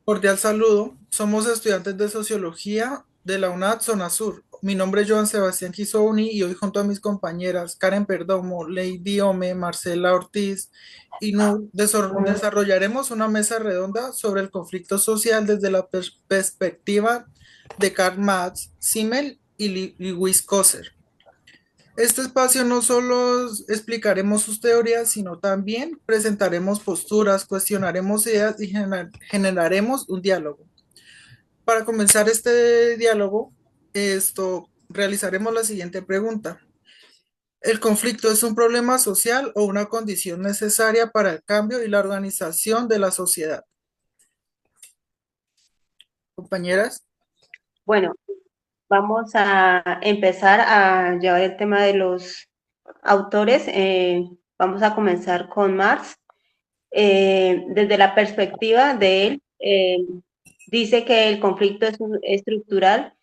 Cordial saludo. Somos estudiantes de Sociología de la UNAD Zona Sur. Mi nombre es Joan Sebastián Kisouni y hoy junto a mis compañeras Karen Perdomo, Lady Ome, Marcela Ortiz y Nur desarrollaremos una mesa redonda sobre el conflicto social desde la perspectiva de Karl Marx, Simmel y Lewis Coser. Este espacio no solo explicaremos sus teorías, sino también presentaremos posturas, cuestionaremos ideas y generaremos un diálogo. Para comenzar este diálogo, realizaremos la siguiente pregunta. ¿El conflicto es un problema social o una condición necesaria para el cambio y la organización de la sociedad? Compañeras, Bueno, vamos a empezar a llevar el tema de los autores. Vamos a comenzar con Marx. Desde la perspectiva de él, dice que el conflicto es estructural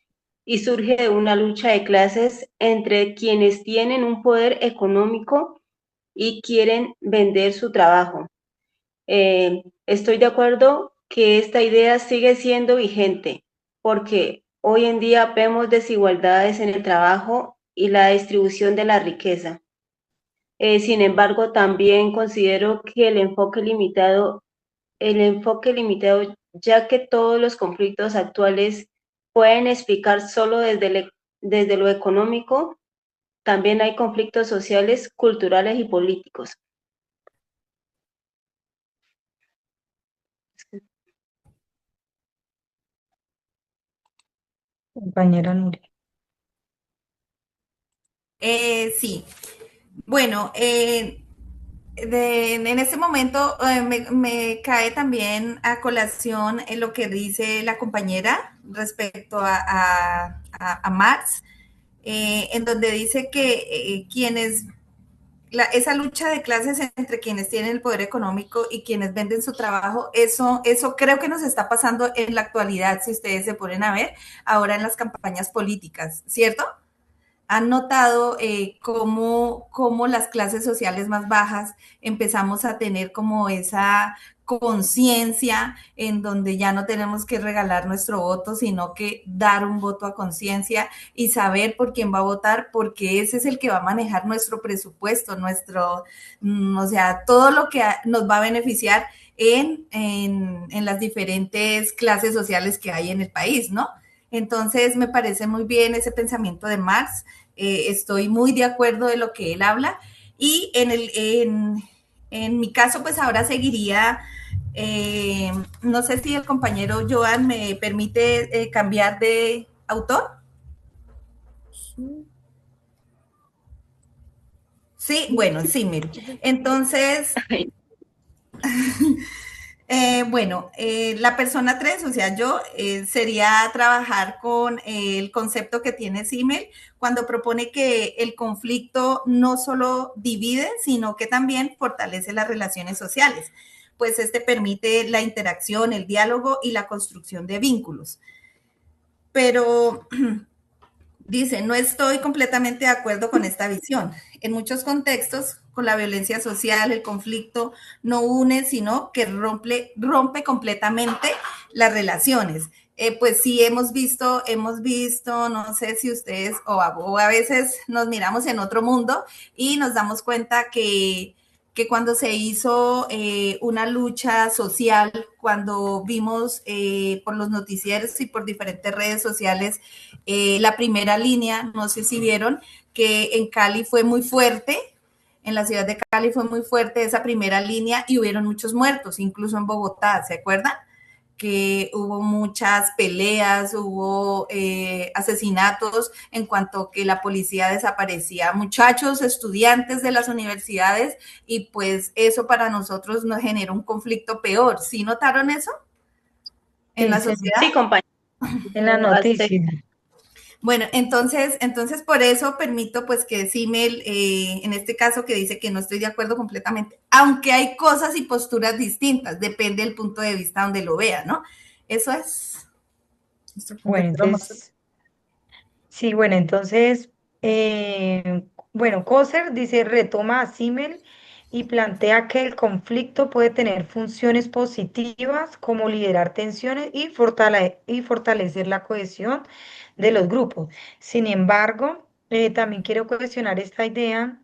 y surge de una lucha de clases entre quienes tienen un poder económico y quieren vender su trabajo. Estoy de acuerdo que esta idea sigue siendo vigente porque hoy en día vemos desigualdades en el trabajo y la distribución de la riqueza. Sin embargo, también considero que el enfoque limitado, ya que todos los conflictos actuales pueden explicar solo desde lo económico, también hay conflictos sociales, culturales y políticos. Compañera Nuria. Sí, bueno, en este momento me cae también a colación en lo que dice la compañera respecto a Marx, en donde dice que esa lucha de clases entre quienes tienen el poder económico y quienes venden su trabajo, eso creo que nos está pasando en la actualidad, si ustedes se ponen a ver, ahora en las campañas políticas, ¿cierto? Han notado cómo las clases sociales más bajas empezamos a tener como esa conciencia en donde ya no tenemos que regalar nuestro voto, sino que dar un voto a conciencia y saber por quién va a votar, porque ese es el que va a manejar nuestro presupuesto, o sea, todo lo que nos va a beneficiar en las diferentes clases sociales que hay en el país, ¿no? Entonces, me parece muy bien ese pensamiento de Marx. Estoy muy de acuerdo de lo que él habla. Y en mi caso, pues ahora seguiría, no sé si el compañero Joan me permite cambiar de autor. Sí, bueno, sí, mire. Entonces, bueno, la persona 3, o sea, yo, sería trabajar con el concepto que tiene Simmel cuando propone que el conflicto no solo divide, sino que también fortalece las relaciones sociales, pues este permite la interacción, el diálogo y la construcción de vínculos. Pero dice, no estoy completamente de acuerdo con esta visión. En muchos contextos, con la violencia social, el conflicto no une, sino que rompe completamente las relaciones. Pues sí, hemos visto, no sé si ustedes o a veces nos miramos en otro mundo y nos damos cuenta que cuando se hizo una lucha social, cuando vimos por los noticieros y por diferentes redes sociales la primera línea, no sé si vieron, que en Cali fue muy fuerte, en la ciudad de Cali fue muy fuerte esa primera línea y hubieron muchos muertos, incluso en Bogotá, ¿se acuerdan? Que hubo muchas peleas, hubo asesinatos en cuanto que la policía desaparecía muchachos, estudiantes de las universidades y pues eso para nosotros nos genera un conflicto peor. ¿Sí notaron eso en Sí, la señor. sociedad? Sí, compañero. En la noticia. Bueno, entonces por eso permito pues que Simmel, en este caso que dice que no estoy de acuerdo completamente, aunque hay cosas y posturas distintas, depende del punto de vista donde lo vea, ¿no? Eso es. nuestra Bueno, compañera Marcela. entonces, sí, bueno, entonces, bueno, Coser dice, retoma a Simmel y plantea que el conflicto puede tener funciones positivas como liderar tensiones y fortalecer la cohesión de los grupos. Sin embargo, también quiero cuestionar esta idea.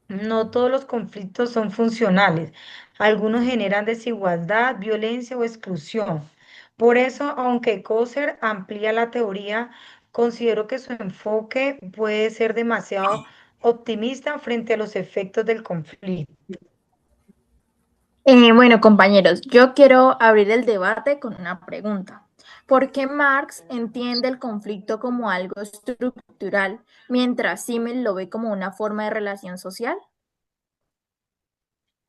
No todos los conflictos son funcionales. Algunos generan desigualdad, violencia o exclusión. Por eso, aunque Coser amplía la teoría, considero que su enfoque puede ser demasiado optimista frente a los efectos del conflicto. Bueno, compañeros, yo quiero abrir el debate con una pregunta. ¿Por qué Marx entiende el conflicto como algo estructural, mientras Simmel lo ve como una forma de relación social?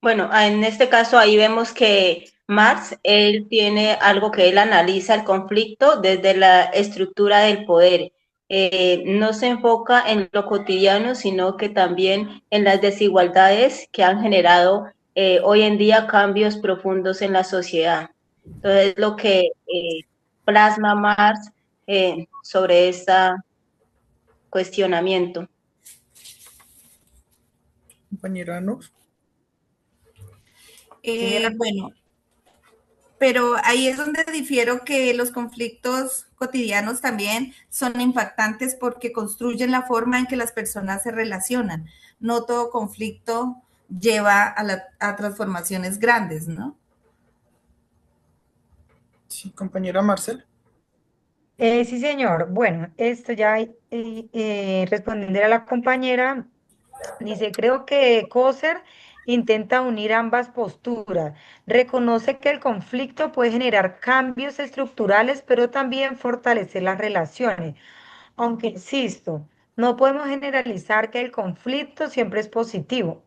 Bueno, en este caso ahí vemos que Marx, él tiene algo que él analiza el conflicto desde la estructura del poder. No se enfoca en lo cotidiano, sino que también en las desigualdades que han generado hoy en día cambios profundos en la sociedad. Entonces, lo que plasma Marx sobre este cuestionamiento. Compañera Nux. Bueno, pero ahí es donde difiero que los conflictos cotidianos también son impactantes porque construyen la forma en que las personas se relacionan. No todo conflicto lleva a transformaciones grandes, ¿no? Sí, compañera Marcel. Sí, señor. Bueno, esto ya respondiendo a la compañera, dice, creo que Coser intenta unir ambas posturas. Reconoce que el conflicto puede generar cambios estructurales, pero también fortalecer las relaciones. Aunque insisto, no podemos generalizar que el conflicto siempre es positivo.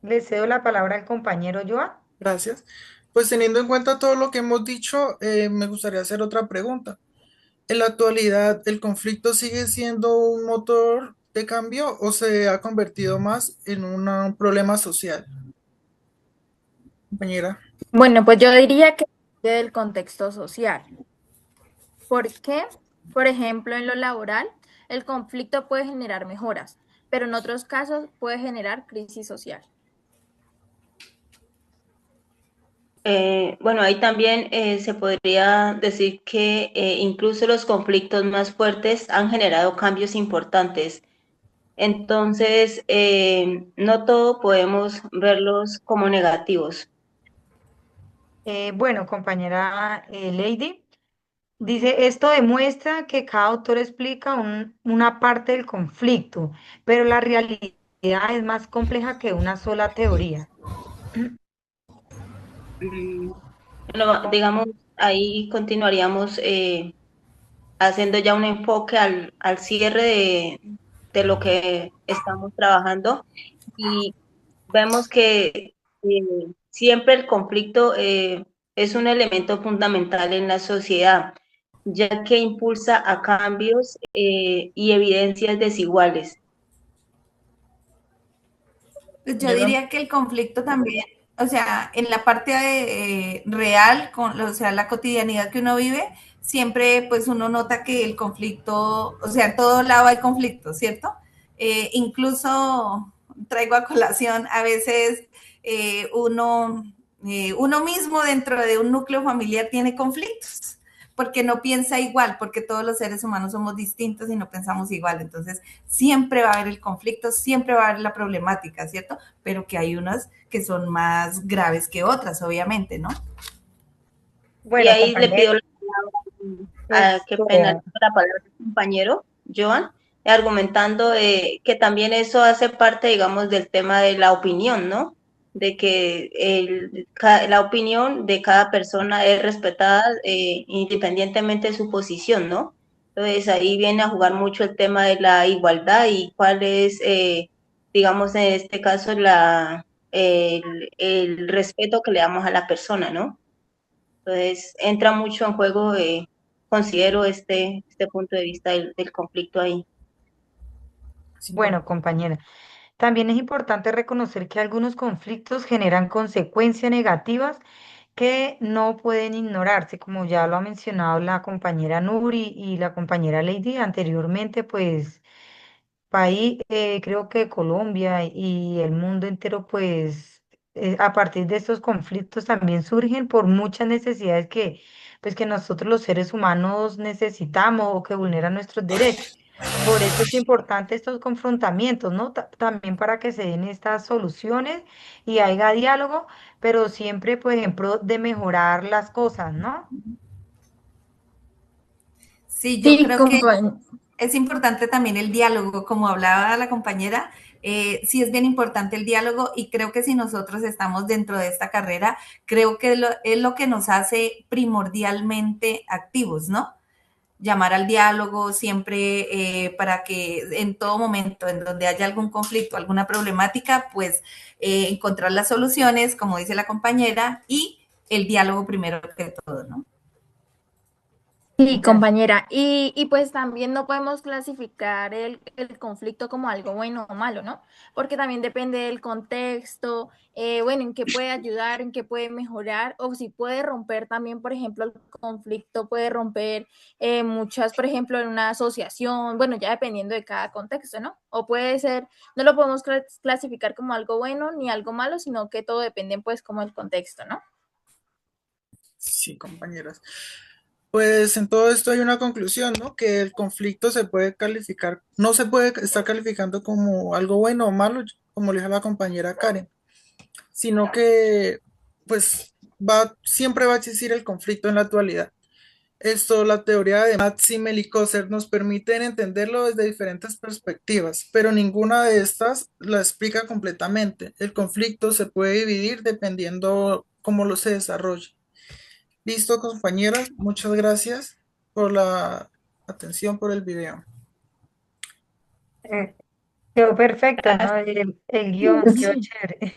Le cedo la palabra al compañero Joan. Gracias. Pues teniendo en cuenta todo lo que hemos dicho, me gustaría hacer otra pregunta. ¿En la actualidad el conflicto sigue siendo un motor de cambio o se ha convertido más en un problema social? Compañera. Bueno, pues yo diría que depende del contexto social. ¿Por qué? Por ejemplo, en lo laboral, el conflicto puede generar mejoras, pero en otros casos puede generar crisis social. Bueno, ahí también se podría decir que incluso los conflictos más fuertes han generado cambios importantes. Entonces, no todo podemos verlos como negativos. Bueno, compañera Lady. Dice, esto demuestra que cada autor explica una parte del conflicto, pero la realidad es más compleja que una sola teoría. Mm, Bueno, digamos, ahí continuaríamos haciendo ya un enfoque al cierre de lo que estamos trabajando y vemos que siempre el conflicto es un elemento fundamental en la sociedad, ya que impulsa a cambios y evidencias desiguales. Pues yo Compañera. diría que el conflicto también, o sea, en la parte real, o sea, la cotidianidad que uno vive, siempre pues uno nota que el conflicto, o sea, en todo lado hay conflicto, ¿cierto? Incluso traigo a colación, a veces uno mismo dentro de un núcleo familiar tiene conflictos porque no piensa igual, porque todos los seres humanos somos distintos y no pensamos igual. Entonces, siempre va a haber el conflicto, siempre va a haber la problemática, ¿cierto? Pero que hay unas que son más graves que otras, obviamente, ¿no? Y Bueno, ahí le pido compañero, la palabra, qué pena, esto, la palabra al compañero Joan, argumentando que también eso hace parte, digamos, del tema de la opinión, ¿no? De que la opinión de cada persona es respetada independientemente de su posición, ¿no? Entonces ahí viene a jugar mucho el tema de la igualdad y cuál es, digamos, en este caso, el respeto que le damos a la persona, ¿no? Entonces, entra mucho en juego, considero este punto de vista del conflicto ahí. Sí, bueno, compañera, también es importante reconocer que algunos conflictos generan consecuencias negativas que no pueden ignorarse, como ya lo ha mencionado la compañera Nuri y la compañera Lady anteriormente, pues país, creo que Colombia y el mundo entero, pues a partir de estos conflictos también surgen por muchas necesidades pues, que nosotros los seres humanos necesitamos o que vulneran nuestros derechos. Por eso es importante estos confrontamientos, ¿no? También para que se den estas soluciones y haya diálogo, pero siempre, por ejemplo, de mejorar las cosas, ¿no? Sí, yo Sí, creo que compañero. es importante también el diálogo, como hablaba la compañera, sí es bien importante el diálogo y creo que si nosotros estamos dentro de esta carrera, creo que es lo que nos hace primordialmente activos, ¿no? Llamar al diálogo siempre para que en todo momento en donde haya algún conflicto, alguna problemática, pues encontrar las soluciones, como dice la compañera, y el diálogo primero que todo, ¿no? Sí, Ya. compañera. Y pues también no podemos clasificar el conflicto como algo bueno o malo, ¿no? Porque también depende del contexto, bueno, en qué puede ayudar, en qué puede mejorar, o si puede romper también, por ejemplo, el conflicto puede romper muchas, por ejemplo, en una asociación, bueno, ya dependiendo de cada contexto, ¿no? O puede ser, no lo podemos clasificar como algo bueno ni algo malo, sino que todo depende, pues, como el contexto, ¿no? Sí, compañeras. Pues en todo esto hay una conclusión, ¿no? Que el conflicto se puede calificar, no se puede estar calificando como algo bueno o malo, como le dijo la compañera Karen, sino que pues siempre va a existir el conflicto en la actualidad. Esto, la teoría de Maximel y Coser nos permiten entenderlo desde diferentes perspectivas, pero ninguna de estas la explica completamente. El conflicto se puede dividir dependiendo cómo lo se desarrolle. Listo, compañeras, muchas gracias por la atención por el video. Eh, Quedó perfecto, ¿no? El guión quedó chévere.